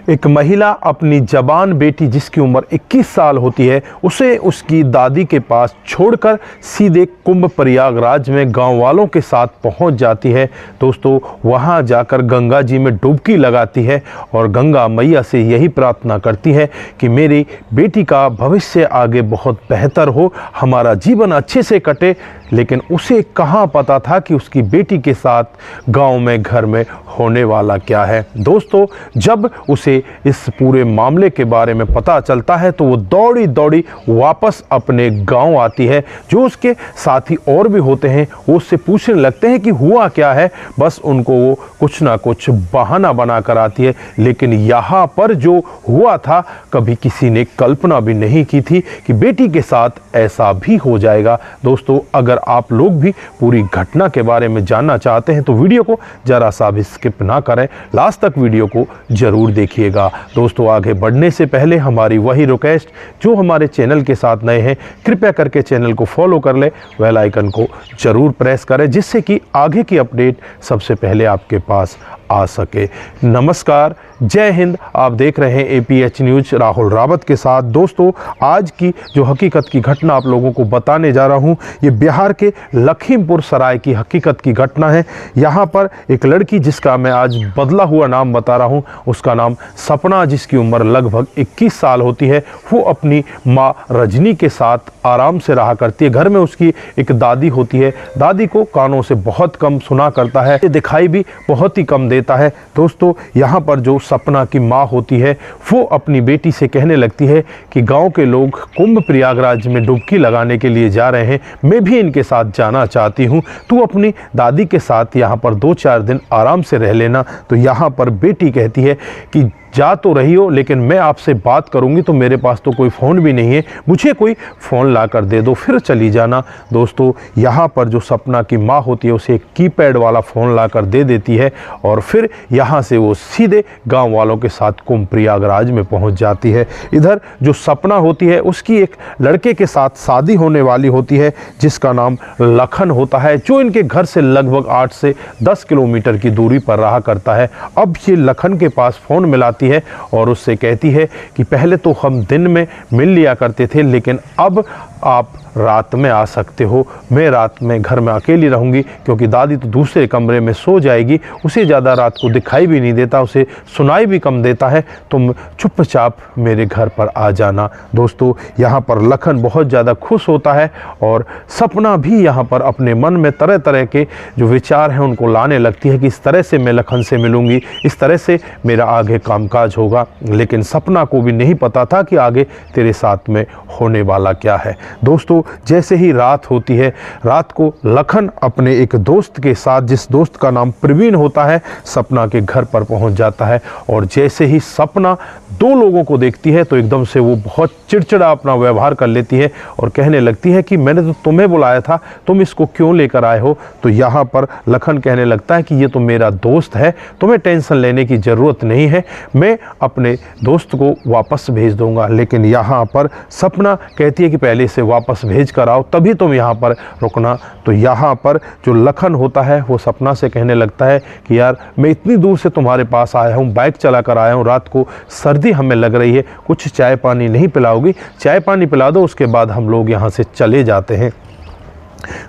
एक महिला अपनी जवान बेटी जिसकी उम्र 21 साल होती है उसे उसकी दादी के पास छोड़कर सीधे कुंभ प्रयागराज में गांव वालों के साथ पहुंच जाती है। दोस्तों, वहां जाकर गंगा जी में डुबकी लगाती है और गंगा मैया से यही प्रार्थना करती है कि मेरी बेटी का भविष्य आगे बहुत बेहतर हो, हमारा जीवन अच्छे से कटे। लेकिन उसे कहाँ पता था कि उसकी बेटी के साथ गांव में घर में होने वाला क्या है। दोस्तों, जब उसे इस पूरे मामले के बारे में पता चलता है तो वो दौड़ी दौड़ी वापस अपने गांव आती है। जो उसके साथी और भी होते हैं वो उससे पूछने लगते हैं कि हुआ क्या है। बस उनको वो कुछ ना कुछ बहाना बना कर आती है। लेकिन यहाँ पर जो हुआ था कभी किसी ने कल्पना भी नहीं की थी कि बेटी के साथ ऐसा भी हो जाएगा। दोस्तों, अगर आप लोग भी पूरी घटना के बारे में जानना चाहते हैं तो वीडियो को जरा सा भी स्किप ना करें, लास्ट तक वीडियो को जरूर देखिएगा। दोस्तों, आगे बढ़ने से पहले हमारी वही रिक्वेस्ट, जो हमारे चैनल के साथ नए हैं कृपया करके चैनल को फॉलो कर ले, बेल आइकन को जरूर प्रेस करें जिससे कि आगे की अपडेट सबसे पहले आपके पास आ सके। नमस्कार, जय हिंद। आप देख रहे हैं APH न्यूज राहुल रावत के साथ। दोस्तों, आज की जो हकीकत की घटना आप लोगों को बताने जा रहा हूं, ये बिहार के लखीमपुर सराय की हकीकत की घटना है। यहाँ पर एक लड़की जिसका मैं आज बदला हुआ नाम बता रहा हूं, उसका नाम सपना, जिसकी उम्र लगभग 21 साल होती है। वो अपनी माँ रजनी के साथ आराम से रहा करती है। घर में उसकी एक दादी होती है। दादी को कानों से बहुत कम सुना करता है, दिखाई भी बहुत ही कम देता है। दोस्तों, यहाँ पर जो सपना की माँ होती है वो अपनी बेटी से कहने लगती है कि गांव के लोग कुंभ प्रयागराज में डुबकी लगाने के लिए जा रहे हैं, मैं भी इनके साथ जाना चाहती हूँ, तू अपनी दादी के साथ यहाँ पर 2-4 दिन आराम से रह लेना। तो यहाँ पर बेटी कहती है कि जा तो रही हो लेकिन मैं आपसे बात करूंगी तो मेरे पास तो कोई फ़ोन भी नहीं है, मुझे कोई फ़ोन ला कर दे दो, फिर चली जाना। दोस्तों, यहाँ पर जो सपना की माँ होती है उसे एक कीपैड वाला फ़ोन ला कर दे देती है और फिर यहाँ से वो सीधे गांव वालों के साथ कुंभ प्रयागराज में पहुँच जाती है। इधर जो सपना होती है उसकी एक लड़के के साथ शादी होने वाली होती है जिसका नाम लखन होता है, जो इनके घर से लगभग 8 से 10 किलोमीटर की दूरी पर रहा करता है। अब ये लखन के पास फ़ोन मिलाती है और उससे कहती है कि पहले तो हम दिन में मिल लिया करते थे लेकिन अब आप रात में आ सकते हो, मैं रात में घर में अकेली रहूंगी क्योंकि दादी तो दूसरे कमरे में सो जाएगी, उसे ज़्यादा रात को दिखाई भी नहीं देता, उसे सुनाई भी कम देता है, तुम चुपचाप मेरे घर पर आ जाना। दोस्तों, यहाँ पर लखन बहुत ज़्यादा खुश होता है और सपना भी यहाँ पर अपने मन में तरह तरह के जो विचार हैं उनको लाने लगती है कि इस तरह से मैं लखन से मिलूँगी, इस तरह से मेरा आगे कामकाज होगा। लेकिन सपना को भी नहीं पता था कि आगे तेरे साथ में होने वाला क्या है। दोस्तों, जैसे ही रात होती है, रात को लखन अपने एक दोस्त के साथ, जिस दोस्त का नाम प्रवीण होता है, सपना के घर पर पहुंच जाता है। और जैसे ही सपना 2 लोगों को देखती है तो एकदम से वो बहुत चिड़चिड़ा अपना व्यवहार कर लेती है और कहने लगती है कि मैंने तो तुम्हें बुलाया था, तुम इसको क्यों लेकर आए हो। तो यहाँ पर लखन कहने लगता है कि ये तो मेरा दोस्त है, तुम्हें टेंशन लेने की ज़रूरत नहीं है, मैं अपने दोस्त को वापस भेज दूंगा। लेकिन यहाँ पर सपना कहती है कि पहले से वापस भेज कर आओ, तभी तुम यहाँ पर रुकना। तो यहाँ पर जो लखन होता है वो सपना से कहने लगता है कि यार, मैं इतनी दूर से तुम्हारे पास आया हूँ, बाइक चला कर आया हूँ, रात को सर्दी हमें लग रही है, कुछ चाय पानी नहीं पिलाओगी? चाय पानी पिला दो, उसके बाद हम लोग यहाँ से चले जाते हैं।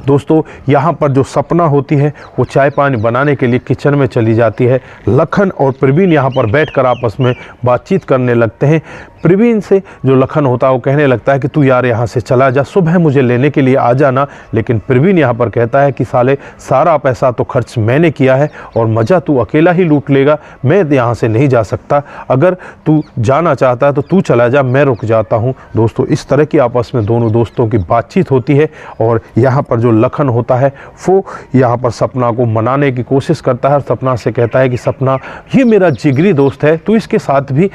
दोस्तों, यहाँ पर जो सपना होती है वो चाय पानी बनाने के लिए किचन में चली जाती है। लखन और प्रवीण यहाँ पर बैठकर आपस में बातचीत करने लगते हैं। प्रवीण से जो लखन होता है वो कहने लगता है कि तू यार यहाँ से चला जा, सुबह मुझे लेने के लिए आ जाना। लेकिन प्रवीण यहाँ पर कहता है कि साले, सारा पैसा तो खर्च मैंने किया है और मज़ा तू अकेला ही लूट लेगा, मैं यहाँ से नहीं जा सकता, अगर तू जाना चाहता है तो तू चला जा, मैं रुक जाता हूँ। दोस्तों, इस तरह की आपस में दोनों दोस्तों की बातचीत होती है और यहाँ पर जो लखन होता है वो यहाँ पर सपना को मनाने की कोशिश करता है और सपना से कहता है कि सपना, ये मेरा जिगरी दोस्त है, तू इसके साथ भी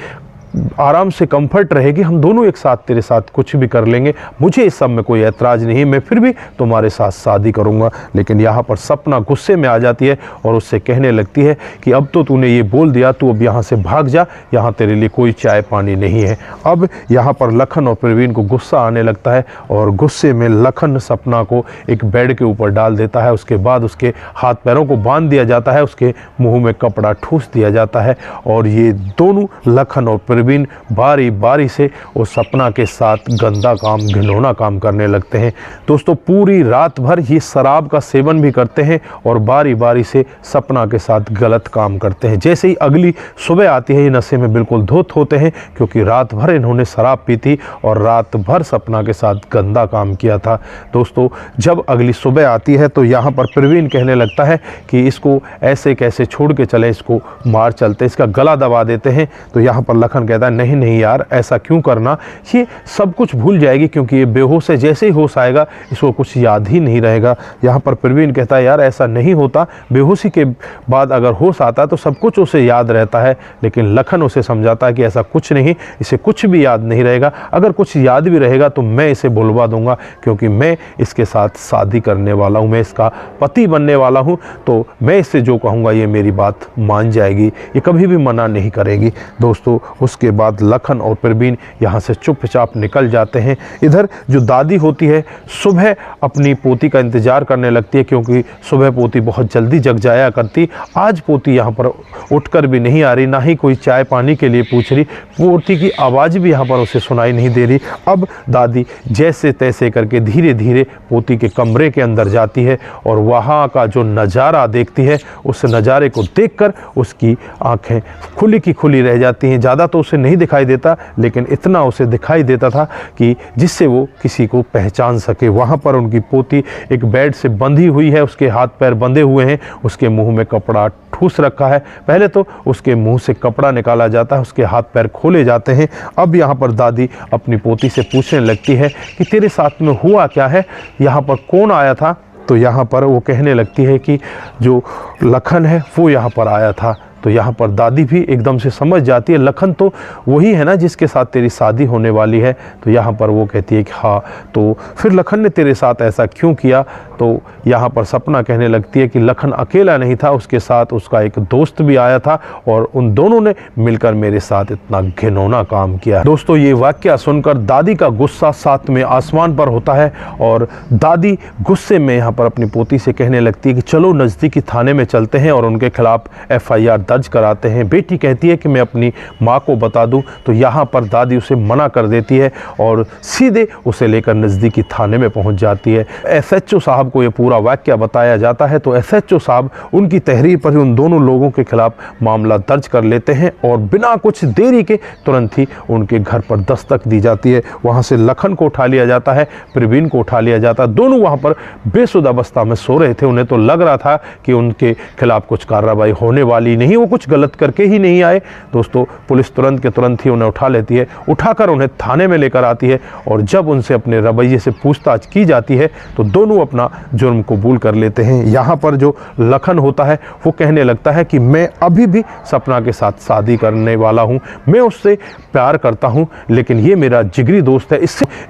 आराम से कंफर्ट रहेगी, हम दोनों एक साथ तेरे साथ कुछ भी कर लेंगे, मुझे इस सब में कोई ऐतराज़ नहीं, मैं फिर भी तुम्हारे साथ शादी करूँगा। लेकिन यहाँ पर सपना गुस्से में आ जाती है और उससे कहने लगती है कि अब तो तूने ये बोल दिया, तू अब यहाँ से भाग जा, यहाँ तेरे लिए कोई चाय पानी नहीं है। अब यहाँ पर लखन और प्रवीण को गुस्सा आने लगता है और गुस्से में लखन सपना को एक बेड के ऊपर डाल देता है। उसके बाद उसके हाथ पैरों को बांध दिया जाता है, उसके मुंह में कपड़ा ठूस दिया जाता है और ये दोनों लखन और प्रवीण बारी बारी से उस सपना के साथ गंदा काम, घिनौना काम करने लगते हैं। दोस्तों पूरी रात भर ये शराब का सेवन भी करते हैं और बारी बारी से सपना के साथ गलत काम करते हैं। जैसे ही अगली सुबह आती है ये नशे में बिल्कुल धुत होते हैं, क्योंकि रात भर इन्होंने शराब पी थी और रात भर सपना के साथ गंदा काम किया था। दोस्तों जब अगली सुबह आती है तो यहाँ पर प्रवीण कहने लगता है कि इसको ऐसे कैसे छोड़ के चले, इसको मार चलते, इसका गला दबा देते हैं। तो यहाँ पर लखन कहता है नहीं नहीं यार, ऐसा क्यों करना, ये सब कुछ भूल जाएगी, क्योंकि ये बेहोश है, जैसे ही होश आएगा इसको कुछ याद ही नहीं रहेगा। यहाँ पर प्रवीण कहता है यार ऐसा नहीं होता, बेहोशी के बाद अगर होश आता है तो सब कुछ उसे याद रहता है। लेकिन लखन उसे समझाता है कि ऐसा कुछ नहीं, इसे कुछ भी याद नहीं रहेगा, अगर कुछ याद भी रहेगा तो मैं इसे भुलवा दूंगा, क्योंकि मैं इसके साथ शादी करने वाला हूँ, मैं इसका पति बनने वाला हूँ, तो मैं इससे जो कहूँगा ये मेरी बात मान जाएगी, ये कभी भी मना नहीं करेगी। दोस्तों उसके बाद लखन और प्रवीण यहाँ से चुपचाप निकल जाते हैं। इधर जो दादी होती है सुबह अपनी पोती का इंतज़ार करने लगती है, क्योंकि सुबह पोती बहुत जल्दी जग जाया करती। आज पोती यहाँ पर उठकर भी नहीं आ रही, ना ही कोई चाय पानी के लिए पूछ रही, पोती की आवाज़ भी यहाँ पर उसे सुनाई नहीं दे रही। अब दादी जैसे तैसे करके धीरे धीरे पोती के कमरे के अंदर जाती है और वहाँ का जो नज़ारा देखती है, उस नज़ारे को देखकर उसकी आंखें खुली की खुली रह जाती हैं। ज़्यादा तो उसे नहीं दिखाई देता, लेकिन इतना उसे दिखाई देता था कि जिससे वो किसी को पहचान सके। वहाँ पर उनकी पोती एक बेड से बंधी हुई है, उसके हाथ पैर बंधे हुए हैं, उसके मुंह में कपड़ा ठूस रखा है। पहले तो उसके मुंह से कपड़ा निकाला जाता है, उसके हाथ पैर खोले जाते हैं। अब यहाँ पर दादी अपनी पोती से पूछने लगती है कि तेरे साथ में हुआ क्या है, यहाँ पर कौन आया था। तो यहाँ पर वो कहने लगती है कि जो लखन है वो यहाँ पर आया था। तो यहाँ पर दादी भी एकदम से समझ जाती है, लखन तो वही है ना जिसके साथ तेरी शादी होने वाली है। तो यहाँ पर वो कहती है कि हाँ, तो फिर लखन ने तेरे साथ ऐसा क्यों किया। तो यहाँ पर सपना कहने लगती है कि लखन अकेला नहीं था, उसके साथ उसका एक दोस्त भी आया था और उन दोनों ने मिलकर मेरे साथ इतना घिनौना काम किया। दोस्तों ये वाकया सुनकर दादी का गुस्सा सातवें आसमान पर होता है और दादी गुस्से में यहाँ पर अपनी पोती से कहने लगती है कि चलो नज़दीकी थाने में चलते हैं और उनके खिलाफ FIR दर्ज कराते हैं। बेटी कहती है कि मैं अपनी माँ को बता दूं, तो यहाँ पर दादी उसे मना कर देती है और सीधे उसे लेकर नज़दीकी थाने में पहुँच जाती है। SHO साहब को ये पूरा वाकया बताया जाता है, तो SHO साहब उनकी तहरीर पर ही उन दोनों लोगों के खिलाफ मामला दर्ज कर लेते हैं और बिना कुछ देरी के तुरंत ही उनके घर पर दस्तक दी जाती है। वहाँ से लखन को उठा लिया जाता है, प्रवीण को उठा लिया जाता है। दोनों वहाँ पर बेसुध अवस्था में सो रहे थे, उन्हें तो लग रहा था कि उनके खिलाफ कुछ कार्रवाई होने वाली नहीं, वो कुछ गलत करके ही नहीं आए। दोस्तों पुलिस तुरंत के तुरंत ही उन्हें उठा लेती है, उठाकर उन्हें थाने में लेकर आती है और जब उनसे अपने रवैये से पूछताछ की जाती है तो दोनों अपना जुर्म कबूल कर लेते हैं। यहाँ पर जो लखन होता है वो कहने लगता है कि मैं अभी भी सपना के साथ शादी करने वाला हूँ, मैं उससे प्यार करता हूँ, लेकिन ये मेरा जिगरी दोस्त है,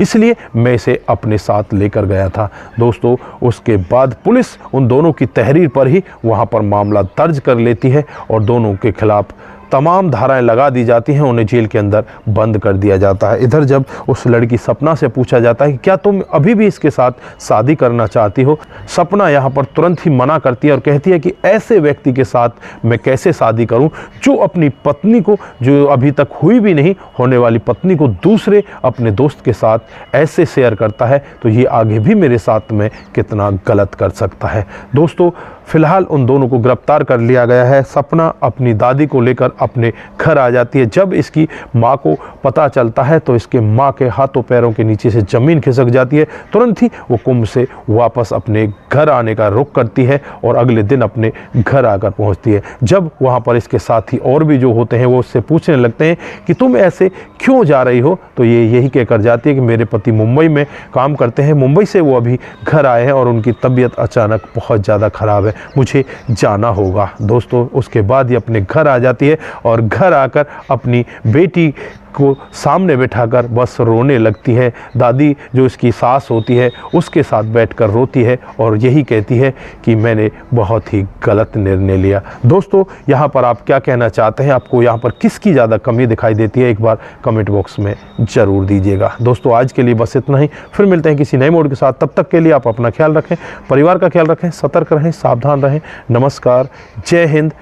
इसलिए मैं इसे अपने साथ लेकर गया था। दोस्तों उसके बाद पुलिस उन दोनों की तहरीर पर ही वहाँ पर मामला दर्ज कर लेती है और दोनों के खिलाफ तमाम धाराएं लगा दी जाती हैं, उन्हें जेल के अंदर बंद कर दिया जाता है। इधर जब उस लड़की सपना से पूछा जाता है कि क्या तुम अभी भी इसके साथ शादी करना चाहती हो, सपना यहाँ पर तुरंत ही मना करती है और कहती है कि ऐसे व्यक्ति के साथ मैं कैसे शादी करूँ जो अपनी पत्नी को, जो अभी तक हुई भी नहीं होने वाली पत्नी को दूसरे अपने दोस्त के साथ ऐसे शेयर करता है, तो ये आगे भी मेरे साथ में कितना गलत कर सकता है। दोस्तों फिलहाल उन दोनों को गिरफ्तार कर लिया गया है। सपना अपनी दादी को लेकर अपने घर आ जाती है। जब इसकी माँ को पता चलता है तो इसके माँ के हाथों पैरों के नीचे से ज़मीन खिसक जाती है। तुरंत ही वो कुंभ से वापस अपने घर आने का रुख करती है और अगले दिन अपने घर आकर पहुँचती है। जब वहाँ पर इसके साथी और भी जो होते हैं वो उससे पूछने लगते हैं कि तुम ऐसे क्यों जा रही हो, तो ये यही कहकर जाती है कि मेरे पति मुंबई में काम करते हैं, मुंबई से वो अभी घर आए हैं और उनकी तबीयत अचानक बहुत ज़्यादा ख़राब है। मुझे जाना होगा। दोस्तों उसके बाद ये अपने घर आ जाती है और घर आकर अपनी बेटी को सामने बैठाकर बस रोने लगती है। दादी जो इसकी सास होती है उसके साथ बैठकर रोती है और यही कहती है कि मैंने बहुत ही गलत निर्णय लिया। दोस्तों यहाँ पर आप क्या कहना चाहते हैं, आपको यहाँ पर किसकी ज़्यादा कमी दिखाई देती है, एक बार कमेंट बॉक्स में ज़रूर दीजिएगा। दोस्तों आज के लिए बस इतना ही, फिर मिलते हैं किसी नए मोड के साथ। तब तक के लिए आप अपना ख्याल रखें, परिवार का ख्याल रखें, सतर्क रहें, सावधान रहें। नमस्कार, जय हिंद,